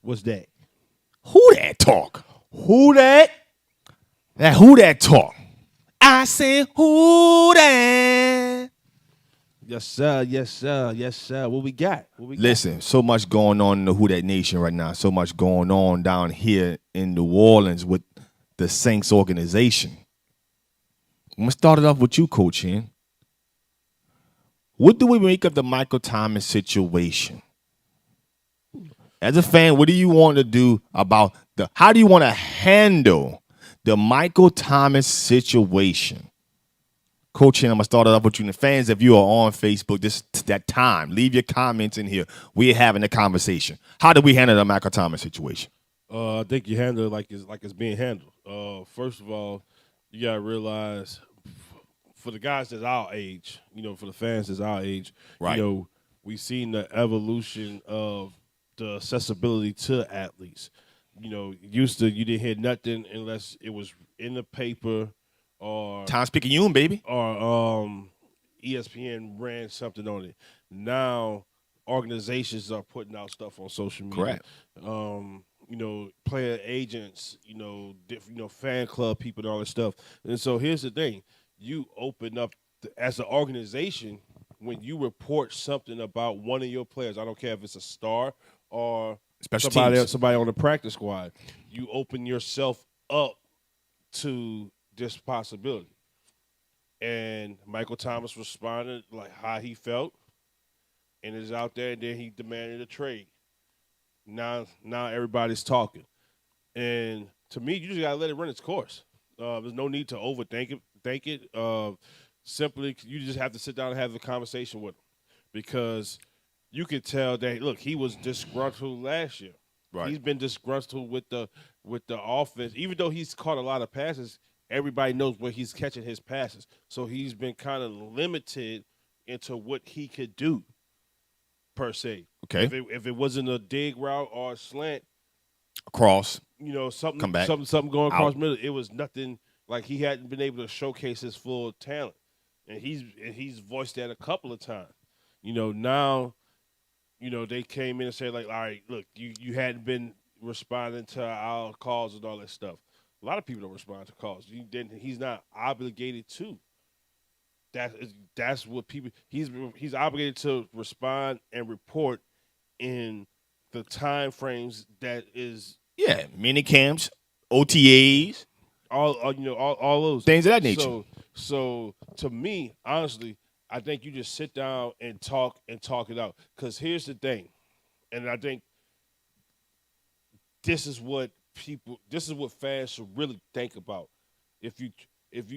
What's that? Who that talk? Who that? Who that talk? I say who that? Yes, sir. Yes, sir. Yes, sir. What we got? What we Listen, so much going on in the Who That Nation right now. So much going on down here in New Orleans with the Saints organization. I'm gonna start it off with you, Coach Hen. What do we make of the Michael Thomas situation? As a fan, what do you want to do about how do you want to handle the Michael Thomas situation? Coach Hen, I'm gonna start it off with you. And the fans, if you are on Facebook, that time, leave your comments in here. We're having a conversation. How do we handle the Michael Thomas situation? I think you handle it like it's being handled. First of all, you gotta realize for the guys that's our age, for the fans that's our age, right. We've seen the evolution of the accessibility to athletes. Used to you didn't hear nothing unless it was in the paper or Times Picayune, baby. Or ESPN ran something on it. Now organizations are putting out stuff on social media. Correct. Player agents, different, fan club people and all that stuff. And so here's the thing. You open up as an organization when you report something about one of your players, I don't care if it's a star or somebody on the practice squad, you open yourself up to this possibility. And Michael Thomas responded like how he felt and is out there, and then he demanded a trade. Now everybody's talking. And to me, you just gotta let it run its course. There's no need to overthink it. Simply, you just have to sit down and have a conversation with him. Because you could tell that, look, he was disgruntled last year. Right. He's been disgruntled with the offense. Even though he's caught a lot of passes, everybody knows where he's catching his passes. So he's been kind of limited into what he could do, per se. Okay. If it wasn't a dig route or a slant, cross, something come back, something going across out. middle, it was nothing like he hadn't been able to showcase his full talent. And he's voiced that a couple of times. Now, they came in and said, like, all right, look, you hadn't been responding to our calls and all that stuff. A lot of people don't respond to calls. He's not obligated to. That's what people. He's obligated to respond and report in the time frames that is. Yeah, mini camps, OTAs, all those things of that nature. So to me, honestly, I think you just sit down and talk it out. Because here's the thing, and I think this is what fans should really think about. If you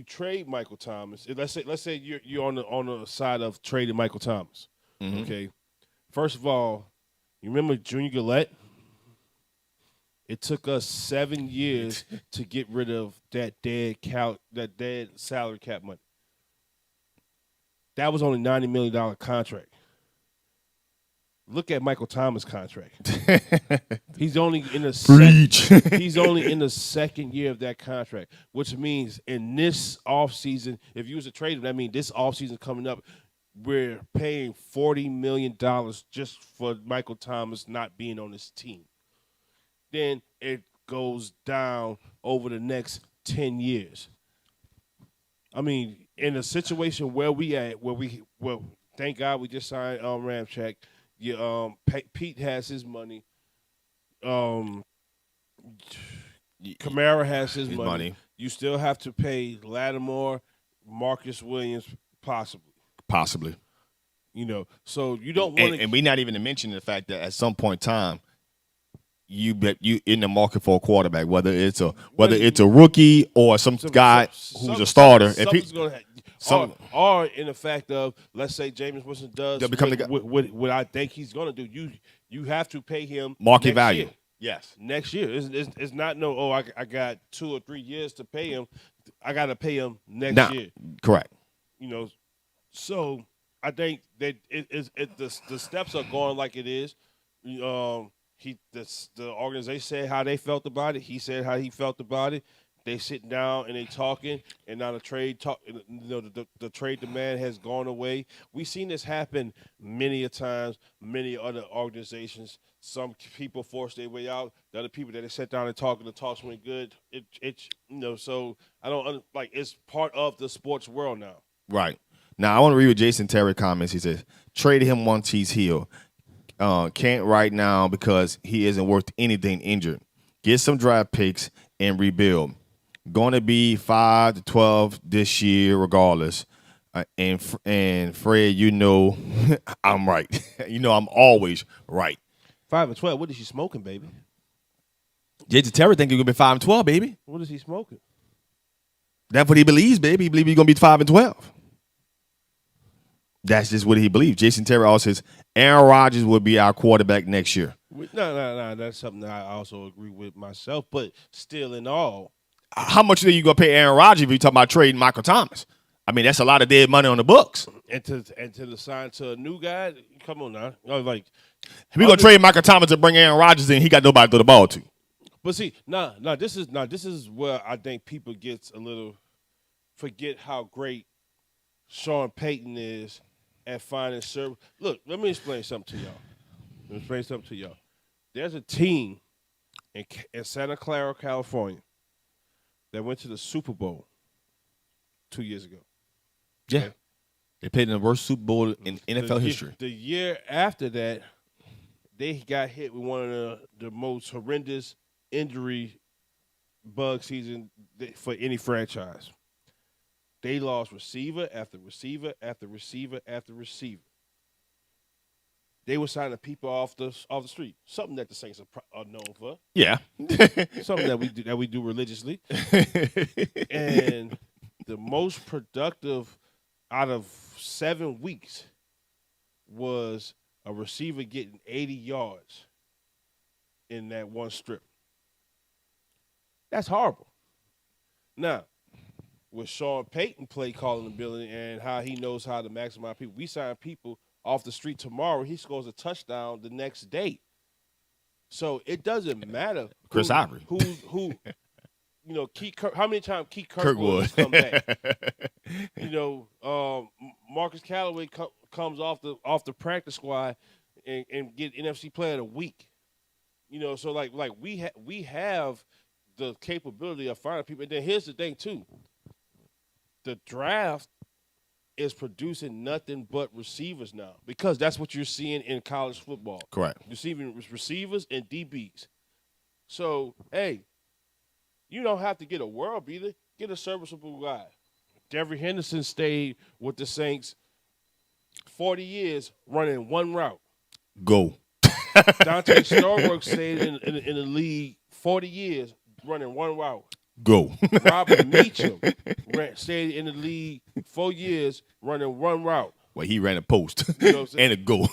trade Michael Thomas, let's say you're on the side of trading Michael Thomas. Mm-hmm. Okay, first of all, you remember Junior Gillette? It took us 7 years to get rid of that dead salary cap money. That was only $90 million contract. Look at Michael Thomas' contract. He's only in the he's only in the second year of that contract, which means in this offseason, if you was a trader, that means this offseason coming up, we're paying $40 million just for Michael Thomas not being on this team. Then it goes down over the next 10 years. I mean, in a situation where thank God we just signed Ramchek. Pete has his money. Kamara has his money. You still have to pay Lattimore, Marcus Williams, possibly. So you don't want to. And we're not even to mention the fact that at some point in time, you in the market for a quarterback, whether it's a rookie or some guy who's a starter. Or in the fact of, let's say Jameis Winston does what I think he's going to do, you have to pay him market value. Year. Yes, next year. It's not I got 2 or 3 years to pay him. I got to pay him next year. Correct. So I think that the steps are going like it is. The organization said how they felt about it. He said how he felt about it. They sitting down and they talking, and now the trade the trade demand has gone away. We've seen this happen many a times. Many other organizations Some people force their way out. The other people that they sit down and talk, and the talks went good. So I don't like. It's part of the sports world now. Right. Now, I want to read what Jason Terry comments. He says, trade him once he's healed. Can't right now because he isn't worth anything injured. Get some draft picks and rebuild. Going to be 5 to 12 this year regardless. And Fred, you know I'm right. You know I'm always right. 5 and 12. What is he smoking, baby? Jason Terry think he's going to be 5 and 12, baby. What is he smoking? That's what he believes, baby. He believes he's going to be 5 and 12. That's just what he believes. Jason Terry also says Aaron Rodgers will be our quarterback next year. No. That's something that I also agree with myself. But still, in all, how much are you going to pay Aaron Rodgers if you talking about trading Michael Thomas? I mean, that's a lot of dead money on the books. And to sign to a new guy, come on now. Like, if we're going to trade Michael Thomas to bring Aaron Rodgers in, he got nobody to throw the ball to. But see, this is where I think people forget how great Sean Payton is at finding service. Look, let me explain something to y'all. There's a team in Santa Clara, California, that went to the Super Bowl 2 years ago. Yeah. Okay? They played in the worst Super Bowl in NFL history. The year after that, they got hit with one of the most horrendous injury bug season for any franchise. They lost receiver after receiver after receiver after receiver. They were signing people off the street, something that the Saints are known for. Yeah, something that we do religiously. And the most productive out of 7 weeks was a receiver getting 80 yards in that one strip. That's horrible. Now, with Sean Payton play calling ability and how he knows how to maximize people, we sign people off the street tomorrow. He scores a touchdown the next day. So it doesn't matter. Chris Ivory. Who how many times Keith Kirkwood come back? Marcus Callaway comes off the practice squad and get NFC Player of the Week. So like we have the capability of finding people. And then here's the thing too. The draft is producing nothing but receivers now because that's what you're seeing in college football. Correct. Receiving receivers and DBs. So, hey, you don't have to get a world beater. Get a serviceable guy. Devery Henderson stayed with the Saints 40 years running one route. Go. Dante Starwork stayed in the league 40 years running one route. Go. Robert Meacham stayed in the league 4 years running one route. Well, he ran a post and a go.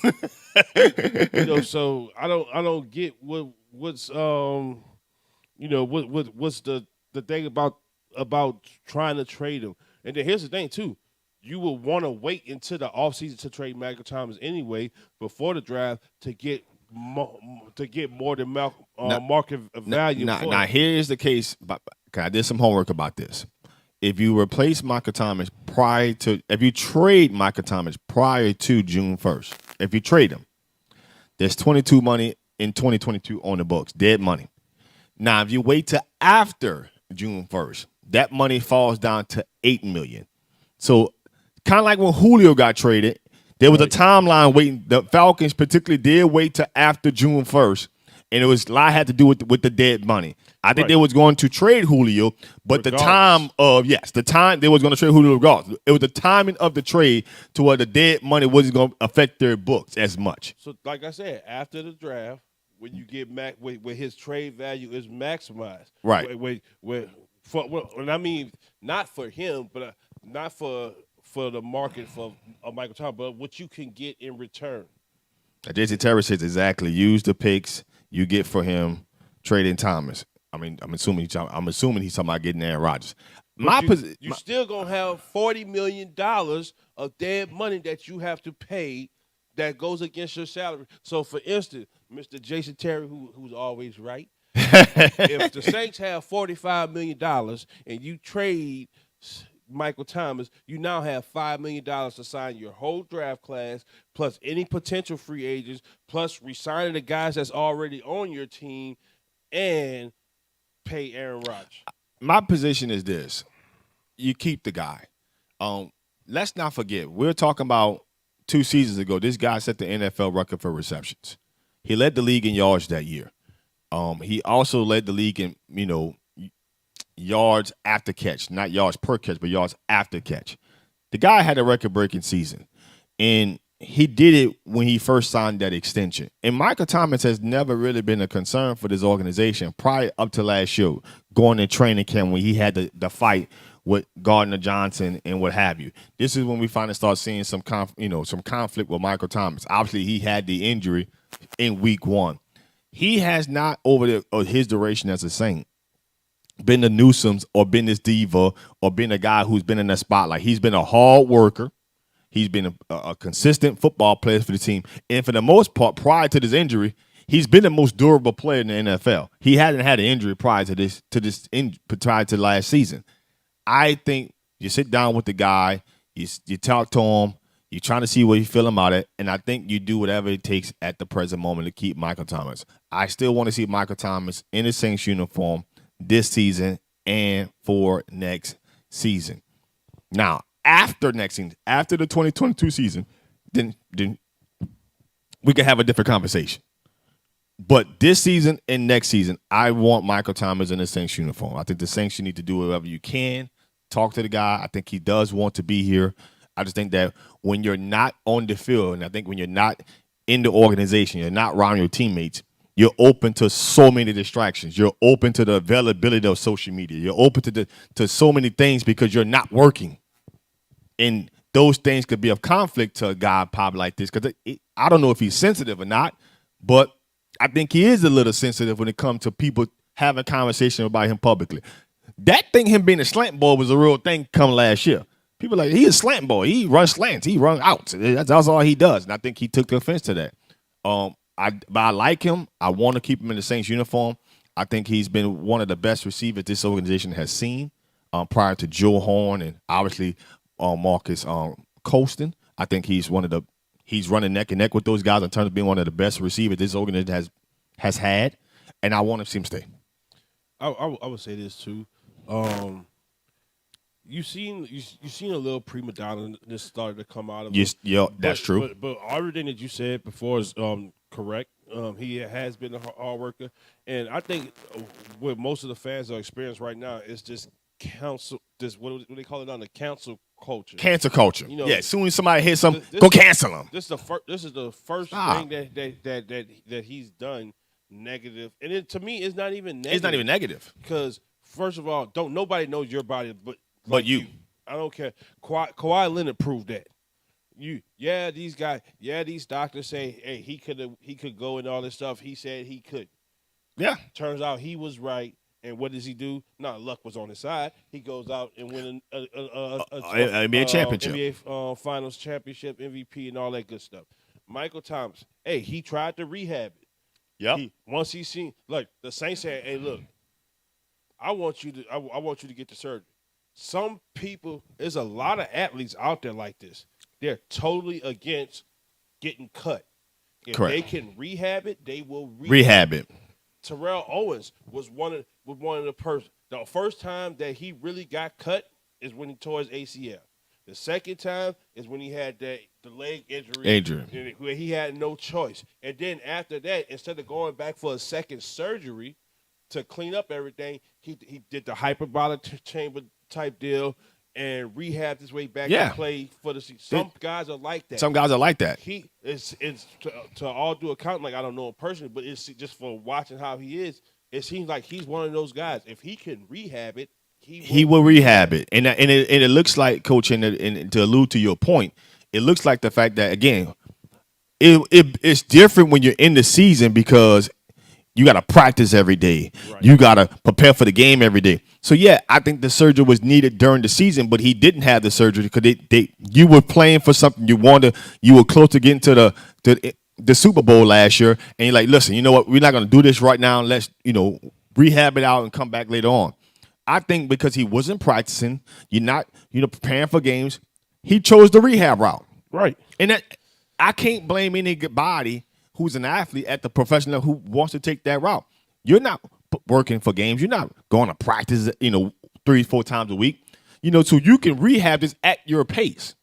So I don't get what's the thing about trying to trade him. And then here's the thing too. You will want to wait until the offseason to trade Michael Thomas anyway before the draft to get more than market value. Now here's the case. I did some homework about this. If you replace Michael Thomas if you trade Michael Thomas prior to June 1st, if you trade him, there's 22 money in 2022 on the books, dead money. Now, if you wait till after June 1st, that money falls down to $8 million. So kind of like when Julio got traded, there was a timeline waiting. The Falcons particularly did wait till after June 1st, and a lot had to do with the dead money. I think they was going to trade Julio, but the time they was going to trade Julio regardless. It was the timing of the trade to where the dead money wasn't going to affect their books as much. So, like I said, after the draft, when you get where his trade value is maximized, right? And I mean, not for him, but not for the market for Michael Thomas, but what you can get in return. Jason Terry says exactly. Use the picks you get for him, trading Thomas. I mean, I'm assuming he's talking about getting Aaron Rodgers. You're still gonna have $40 million of dead money that you have to pay that goes against your salary. So, for instance, Mr. Jason Terry, who's always right, if the Saints have $45 million and you trade Michael Thomas, you now have $5 million to sign your whole draft class, plus any potential free agents, plus resigning the guys that's already on your team, and pay Aaron Rodgers. My position is this: you keep the guy. Let's not forget, we're talking about 2 seasons ago. This guy set the NFL record for receptions. He led the league in yards that year. He also led the league in yards after catch, not yards per catch, but yards after catch. The guy had a record-breaking season, and he did it when he first signed that extension. And Michael Thomas has never really been a concern for this organization prior up to last year, going in training camp when he had the fight with Gardner Johnson and what have you. This is when we finally start seeing some conflict with Michael Thomas. Obviously, he had the injury in week 1. He has not, over his duration as a Saint, been the nuisance or been this diva or been a guy who's been in the spotlight. He's been a hard worker. He's been a consistent football player for the team. And for the most part, prior to this injury, he's been the most durable player in the NFL. He hadn't had an injury prior to last season. I think you sit down with the guy, you talk to him, you're trying to see what you feel about it, and I think you do whatever it takes at the present moment to keep Michael Thomas. I still want to see Michael Thomas in the Saints uniform this season and for next season. Now, after next season, after the 2022 season, then we can have a different conversation. But this season and next season, I want Michael Thomas in the Saints uniform. I think the Saints, you need to do whatever you can. Talk to the guy. I think he does want to be here. I just think that when you're not on the field, and I think when you're not in the organization, you're not around your teammates, you're open to so many distractions. You're open to the availability of social media. You're open to so many things because you're not working. And those things could be of conflict to a guy probably like this. Because I don't know if he's sensitive or not, but I think he is a little sensitive when it comes to people having conversation about him publicly. That thing, him being a slant boy, was a real thing come last year. People are like, he's a slant boy. He runs slants. He runs outs. That's all he does. And I think he took offense to that. But I like him. I want to keep him in the Saints uniform. I think he's been one of the best receivers this organization has seen prior to Joe Horn and obviously Marcus Colston. I think he's running neck and neck with those guys in terms of being one of the best receivers this organization has had. And I want to see him stay. I would say this too. You seen a little prima donna that started to come out of yes, yeah, that's true. But everything that you said before is correct. He has been a hard worker, and I think what most of the fans are experiencing right now is just what do they call it on the cancel culture? Cancel culture. You know, yeah. As soon as somebody hits something, go cancel them. This is the first thing that he's done negative, and to me, it's not even negative. It's not even negative because first of all, nobody knows your body, but you. I don't care. Kawhi Leonard proved that. These doctors say, hey, he could go and all this stuff. He said he could. Yeah. Turns out he was right. And what does he do? Luck was on his side. He goes out and win a NBA championship, NBA Finals championship, MVP, and all that good stuff. Michael Thomas, hey, he tried to rehab it. Yeah. Once he seen, like the Saints said, hey, look, I want you to get the surgery. Some people, there's a lot of athletes out there like this. They're totally against getting cut. If Correct. They can rehab it, they will rehab it. Terrell Owens was one of the person. The first time that he really got cut is when he tore his ACL. The second time is when he had the leg injury. Where he had no choice. And then after that, instead of going back for a second surgery to clean up everything, he did the hyperbolic chamber type deal and rehabbed his way back to play for the season. Some guys are like that. Some guys are like that. He it's to all due account, like I don't know him personally, but it's just for watching how he is. It seems like he's one of those guys. If he can rehab it, he will rehab it. And it looks like, Coach, and to allude to your point, it looks like the fact that again, it's different when you're in the season because you got to practice every day. Right. You got to prepare for the game every day. So, yeah, I think the surgery was needed during the season, but he didn't have the surgery because you were playing for something you were close to getting to the Super Bowl last year, and you're like, listen, you know what? We're not going to do this right now. Let's, rehab it out and come back later on. I think because he wasn't practicing, you're not, preparing for games, he chose the rehab route. Right. And that I can't blame anybody who's an athlete at the professional who wants to take that route. You're not working for games. You're not going to practice, 3-4 times a week. So you can rehab this at your pace.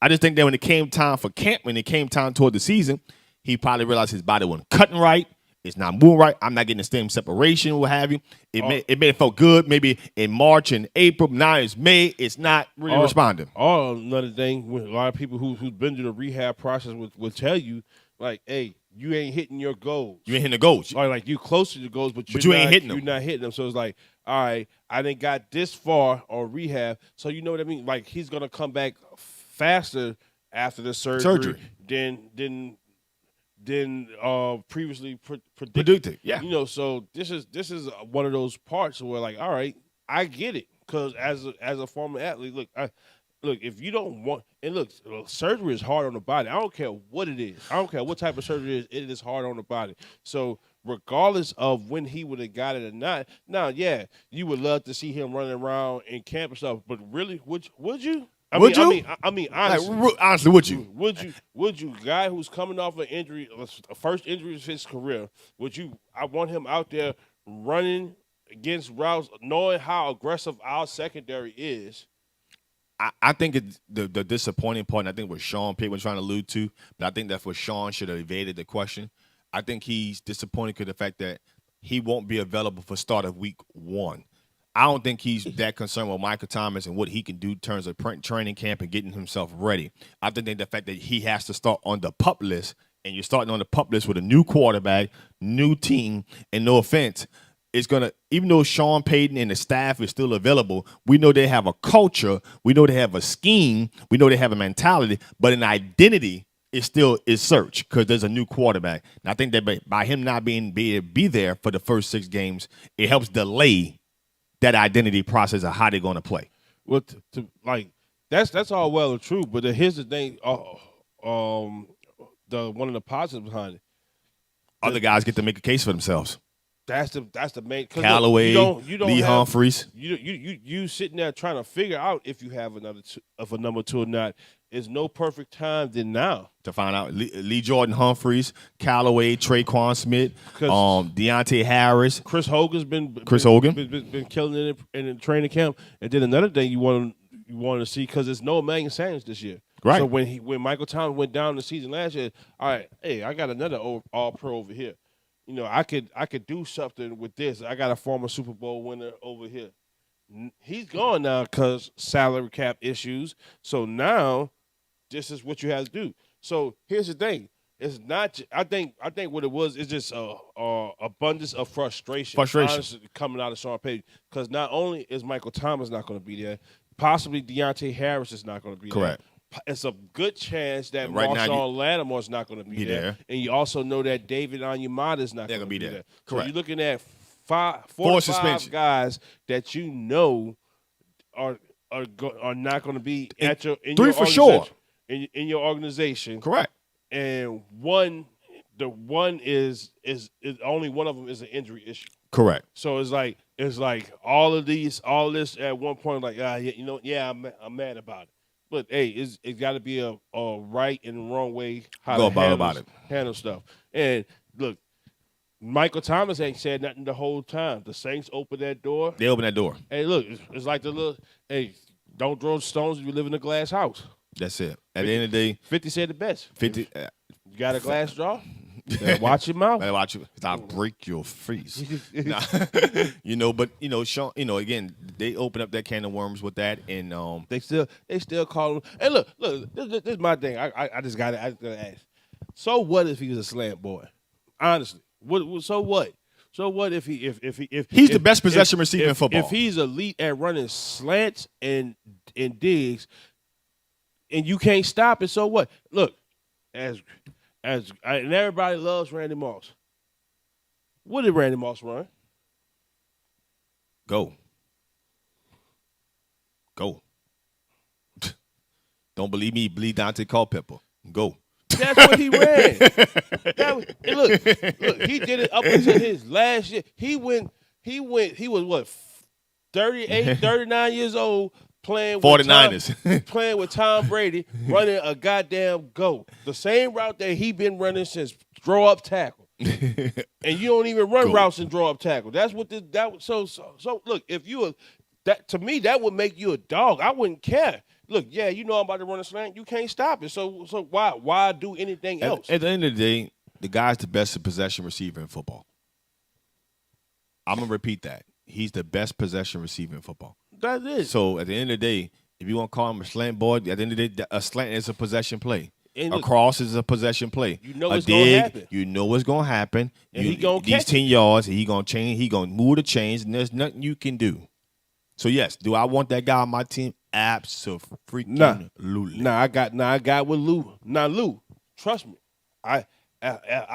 I just think that when it came time for camp, when it came time toward the season, he probably realized his body wasn't cutting right. It's not moving right. I'm not getting the stem separation, what have you. It may have felt good maybe in March and April. Now it's May. It's not really responding. Another thing, with a lot of people who's been through the rehab process will tell you, like, hey, you ain't hitting your goals. You ain't hitting the goals. Or like you close to the goals, but you ain't hitting them. You're not hitting them. So it's like, all right, I didn't got this far on rehab. So you know what I mean? Like he's gonna come back faster after the surgery. than previously predicted. Yeah. So this is one of those parts where like, all right, I get it, because as a former athlete, look, if you don't want, and look, surgery is hard on the body. I don't care what it is. I don't care what type of surgery it is. It is hard on the body. So regardless of when he would have got it or not, now, yeah, you would love to see him running around in camp and stuff, but really, would you? I mean, honestly, would you? Would you? Guy who's coming off an injury, a first injury of his career, would you? I want him out there running against routes, knowing how aggressive our secondary is. I think it's the disappointing part, and I think what Sean Payton was trying to allude to, but I think that for Sean should have evaded the question. I think he's disappointed because of the fact that he won't be available for start of week 1. I don't think he's that concerned with Michael Thomas and what he can do in terms of training camp and getting himself ready. I think the fact that he has to start on the PUP list, and you're starting on the PUP list with a new quarterback, new team, and no offense, it's going to, even though Sean Payton and the staff is still available, we know they have a culture, we know they have a scheme, we know they have a mentality, but an identity is still is search because there's a new quarterback. And I think that by him not being be there for the first 6 games, it helps delay that identity process of how they're going to play. Well, that's all well and true, but here's the thing. One of the positives behind it, other guys get to make a case for themselves. That's the main. Callaway, you don't Lee have, Humphreys. You sitting there trying to figure out if you have a number 2 or not. Is no perfect time than now to find out. Lee Jordan Humphreys, Callaway, Traquan Smith, Deontay Harris, Chris Hogan's been killing it in the training camp. And then another thing you want to see, because there's no Emmanuel Sanders this year. Right. So when Michael Thomas went down the season last year, all right, hey, I got another All Pro over here. I could do something with this. I got a former Super Bowl winner over here. He's gone now because salary cap issues. So now this is what you have to do. So here's the thing. It's not. I think what it was is just abundance of frustration. Honestly, coming out of Sean Payton, because not only is Michael Thomas not going to be there, possibly Deontay Harris is not going to be correct. There. It's a good chance that right Marshawn Lattimore is not going to be there, and you also know that David Onyemata is not going to be there. Correct. So you're looking at 4 to 5 guys that are not going to be in 3 your for sure in your organization. Correct. And is only one of them is an injury issue. Correct. So it's like all this at one point, like I'm mad about it. But hey, it's got to be a right and wrong way how to handle stuff. And look, Michael Thomas ain't said nothing the whole time. The Saints opened that door. They opened that door. Hey, look, it's like don't throw stones if you live in a glass house. That's it. At the end of the day, 50 said the best. 50. You got a glass jaw? Watch your mouth. Watch you. I'll break your face. But Sean. Again, they open up that can of worms with that, and they still call him. And look, this is my thing. I just got to ask. So what if he was a slant boy? Honestly, so what? So what if he's the best possession receiver in football? If he's elite at running slants and digs, and you can't stop it, so what? Look, and everybody loves Randy Moss. What did Randy Moss run? Go. Don't believe me? Believe Dante Culpepper. Go. That's what he ran. Look, he did it up until his last year. He was what, 38, 39 years old, playing with 49ers. playing with Tom Brady, running a goddamn GOAT. The same route that he been running since draw up tackle. And you don't even run routes and draw up tackle. That's what this that so look, if you a that to me that would make you a dog. I wouldn't care. Look, yeah, you know I'm about to run a slant. You can't stop it. So why do anything else? At the end of the day, the guy's the best possession receiver in football. I'm gonna repeat that. He's the best possession receiver in football. That's it. So at the end of the day, if you want to call him a slant boy, at the end of the day, a slant is a possession play. And a cross is a possession play. You know a what's going to happen. You know what's going to happen. And he gonna these catch 10 yards, he going to change. He going to move the chains, and there's nothing you can do. So yes, do I want that guy on my team? Absolutely. Nah, I got with Lou. Now Lou, trust me, I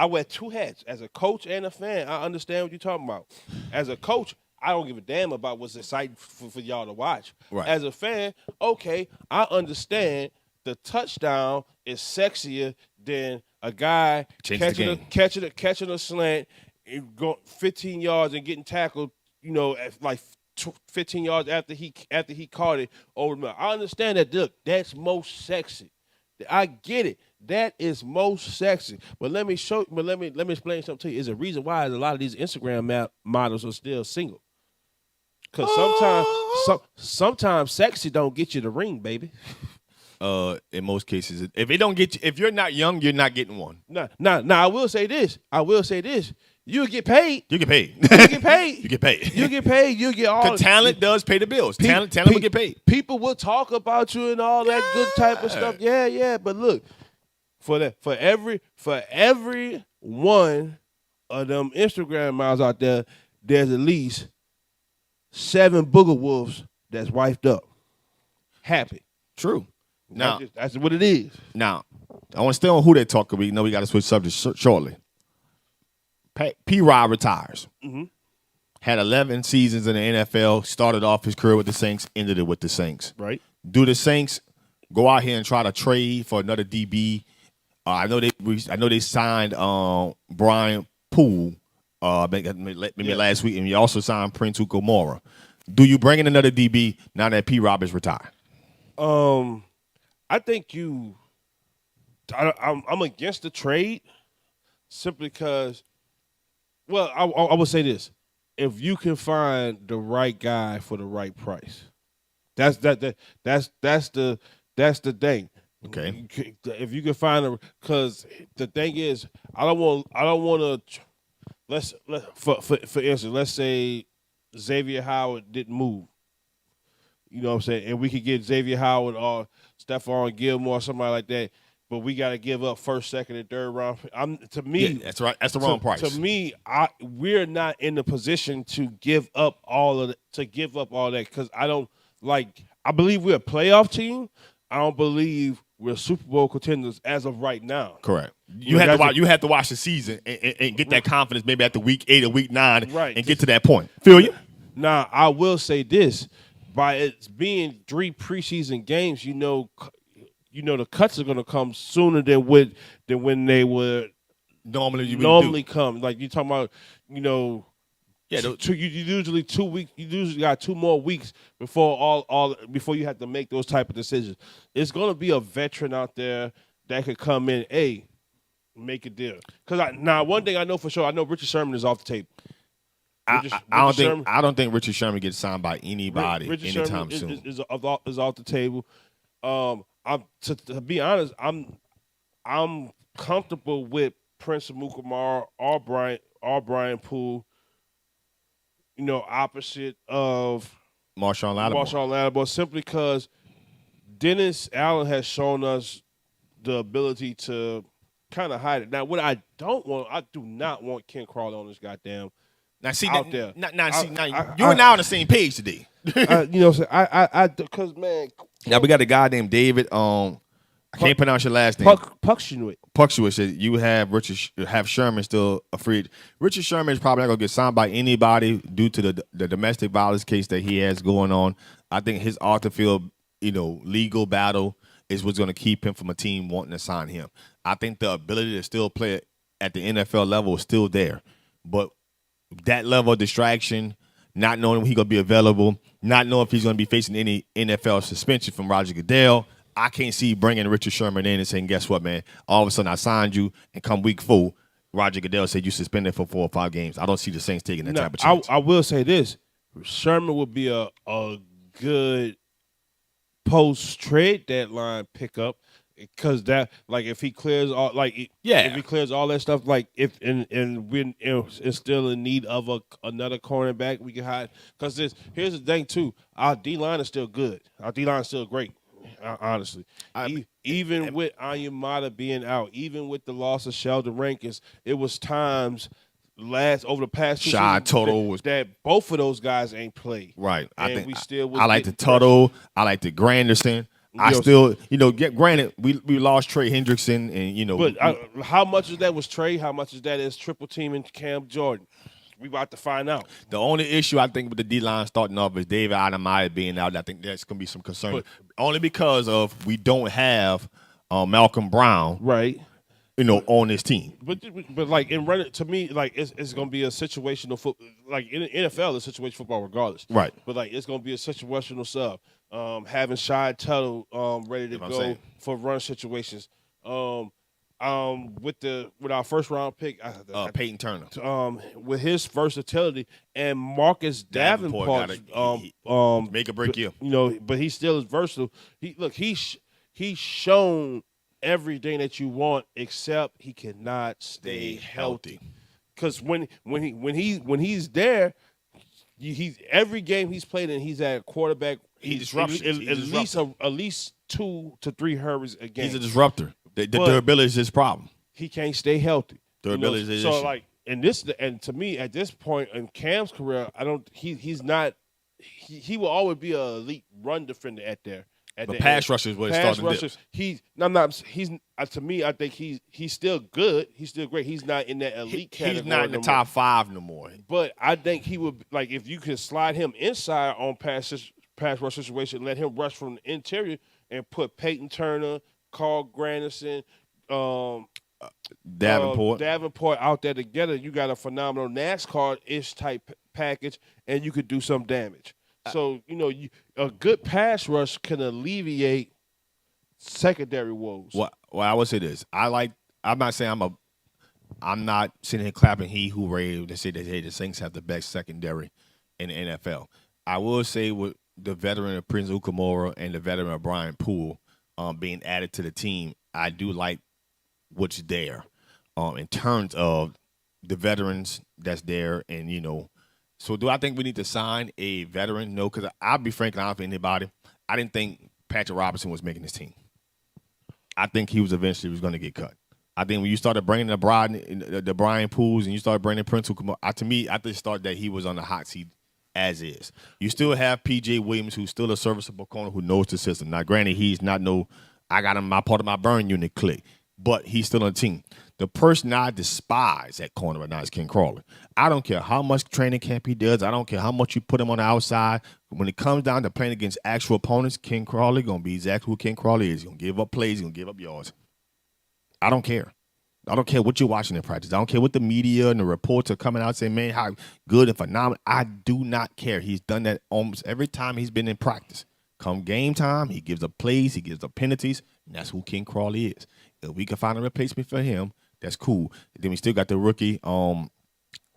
wear two hats as a coach and a fan. I understand what you're talking about. As a coach, I don't give a damn about what's exciting for y'all to watch. Right. As a fan, okay, I understand the touchdown is sexier than a guy catching a slant, and go 15 yards and getting tackled. You know, at like 15 yards after he caught it over the. I understand that. Look, that's most sexy. I get it. That is most sexy. But let me explain something to you. There's a reason why a lot of these Instagram models are still single. Because sometimes sexy don't get you the ring, baby. In most cases, if it don't get you, if you're not young, you're not getting one. Nah. I will say this. You'll get paid. You get paid. You get paid. You get paid. You get paid. You get all. Because talent does pay the bills. Talent will get paid. People will talk about you and all that good type of stuff. Yeah. But look, for every one of them Instagram models out there, there's at least 7 booger wolves that's wifed up, happy. True. Now that's what it is. Now, I want to stay on who they talk. We know we got to switch subjects shortly. P-Rod retires. Mm-hmm. Had 11 seasons in the NFL. Started off his career with the Saints. Ended it with the Saints. Right. Do the Saints go out here and try to trade for another DB? I know they signed Brian Poole maybe last week, and you also signed Prince Ukomora. Do you bring in another DB now that P-Rob is retired? I think I'm against the trade simply because, well, I would say this: if you can find the right guy for the right price, that's the thing. Okay. If you can find because the thing is, I don't want to. For instance, let's say Xavier Howard didn't move. You know what I'm saying? And we could get Xavier Howard or Stephon Gilmore or somebody like that, but we got to give up first, second, and third round. To me, that's right. That's the wrong price. To me, we're not in the position to give up all of that because I believe we're a playoff team. I don't believe we're Super Bowl contenders as of right now. Correct. You have to watch the season and get that confidence maybe at the week 8 or week 9 and get to that point. Feel you? Now, I will say this. By it being 3 preseason games, you know the cuts are going to come sooner than when they would normally come. Like you talking about, you usually 2 weeks. You usually got 2 more weeks before before you have to make those type of decisions. It's going to be a veteran out there that could come in, make a deal. Because one thing I know for sure, I know Richard Sherman is off the table. I don't think Richard Sherman gets signed by anybody anytime soon. Is off the table. To be honest, I'm comfortable with Prince Amukamara or Brian Poole. Opposite of Marshawn Lattimore, simply because Dennis Allen has shown us the ability to kind of hide it. Now, what I do not want Ken Crawley on this goddamn. Now, see, out there. You and I on the same page today. Because man. Now we got a guy named David. I can't pronounce your last name. Puxuit said you have Sherman still a free. Richard Sherman is probably not gonna get signed by anybody due to the domestic violence case that he has going on. I think his Arthur Field, legal battle is what's gonna keep him from a team wanting to sign him. I think the ability to still play at the NFL level is still there, but that level of distraction, not knowing when he's going to be available, not knowing if he's going to be facing any NFL suspension from Roger Goodell. I can't see bringing Richard Sherman in and saying, guess what, man? All of a sudden I signed you, and come week 4, Roger Goodell said you suspended for 4 or 5 games. I don't see the Saints taking that type of chance. I will say this. Sherman would be a good post-trade deadline pickup because that, like, if he clears all, like, if he clears all that stuff, like, if and we're still in need of another cornerback, we can hide. Because here's the thing too, our D-line is still good. Our D-line is still great. Honestly, even with Ayamada being out, even with the loss of Sheldon Rankins, it was times over the past 2 seasons that both of those guys ain't played. Right. I like the Tuttle. I like the Granderson. I still, granted, we lost Trey Hendrickson, and But how much of that was Trey? How much of that is triple teaming Cam Jordan? We about to find out. The only issue I think with the D-line starting off is David Adamaya being out. I think that's going to be some concern. Only because of we don't have Malcolm Brown, right? On this team. But like in running, to me, like it's going to be a situational football. Like in the NFL, it's situational football regardless. Right. But like it's going to be a situational sub. Having Shy Tuttle ready to go for run situations. With our first round pick, Payton Turner, with his versatility and Marcus Davenport, make a break year. But he still is versatile. He's shown everything that you want, except he cannot stay healthy. Because when he's there, he's every game he's played in, he's at quarterback. He's at least 2 to 3 hurries a game. He's a disruptor. The durability is his problem. He can't stay healthy. Durability is his issue. So like, and to me at this point in Cam's career, he's not. He will always be an elite run defender But pass rushers is what it's starting to do. To me, I think he's still good. He's still great. He's not in that elite category. He's not in the top 5 no more. But I think he would, like, if you could slide him inside on pass rush situation, let him rush from the interior and put Payton Turner, Carl Granderson, Davenport out there together, you got a phenomenal NASCAR-ish type package, and you could do some damage. So, a good pass rush can alleviate secondary woes. Well, I would say this. I'm not saying I'm not sitting here clapping hooray to say that, hey, the Saints have the best secondary in the NFL. I will say with the veteran of Prince Ukamora and the veteran of Brian Poole being added to the team, I do like what's there in terms of the veterans that's there. And, so do I think we need to sign a veteran? No, because I'll be frank, I don't think anybody. I didn't think Patrick Robinson was making this team. I think he was eventually going to get cut. I think when you started bringing the Brian Pools and you started bringing Prince Ukamora, to me, I just thought that he was on the hot seat as is. You still have P.J. Williams, who's still a serviceable corner who knows the system. Now, granted, he's not I got him, my part of my burn unit click, but he's still on the team. The person I despise at corner right now is Ken Crawley. I don't care how much training camp he does. I don't care how much you put him on the outside. When it comes down to playing against actual opponents, Ken Crawley going to be exactly who Ken Crawley is. He's going to give up plays. He's going to give up yards. I don't care. I don't care what you're watching in practice. I don't care what the media and the reports are coming out saying, man, how good and phenomenal. I do not care. He's done that almost every time he's been in practice. Come game time, he gives up plays, he gives up penalties, and that's who Ken Crawley is. If we can find a replacement for him, that's cool. Then we still got the rookie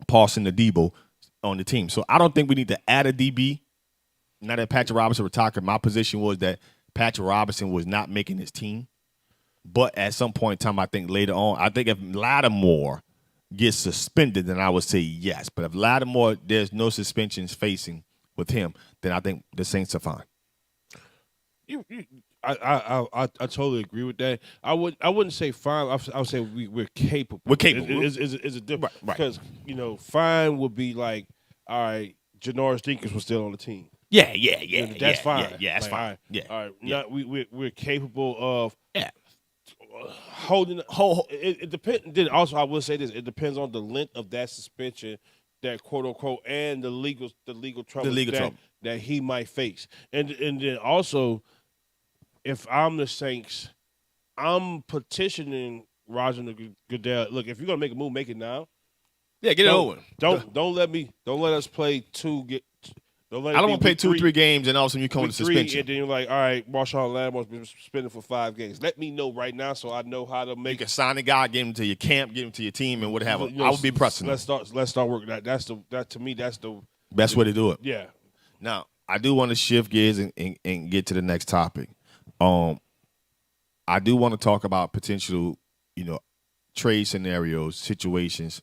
Paulson Adebo on the team. So I don't think we need to add a DB. Now that Patrick Robinson retired, my position was that Patrick Robinson was not making his team. But at some point in time, I think later on, I think if Lattimore gets suspended, then I would say yes. But if Lattimore, there's no suspensions facing with him, then I think the Saints are fine. I totally agree with that. I wouldn't say fine. I would say we're capable. We're capable. Is a difference because fine would be like, all right, Janoris Jenkins was still on the team. Yeah. That's fine. Yeah, that's fine. All right. Yeah. We're capable of holding. It depends. Then also, I will say this: it depends on the length of that suspension, that quote unquote, and the legal trouble that he might face, and then also, if I'm the Saints, I'm petitioning Roger Goodell. Look, if you're gonna make a move, make it now. Yeah, get it over. Don't let us play Don't let I it don't be want to play week 2 or 3 games and all of a sudden you come week with a 3, suspension. and then you're like, all right, Marshawn Lattimore's been suspended for 5 games. Let me know right now so I know how to You make. can sign the guy, get him to your camp, get him to your team, and whatever. You know, I would be pressing him. Let's start working. That to me, that's the Best way to do it. yeah. Now, I do want to shift gears and get to the next topic. I do want to talk about potential, trade scenarios, situations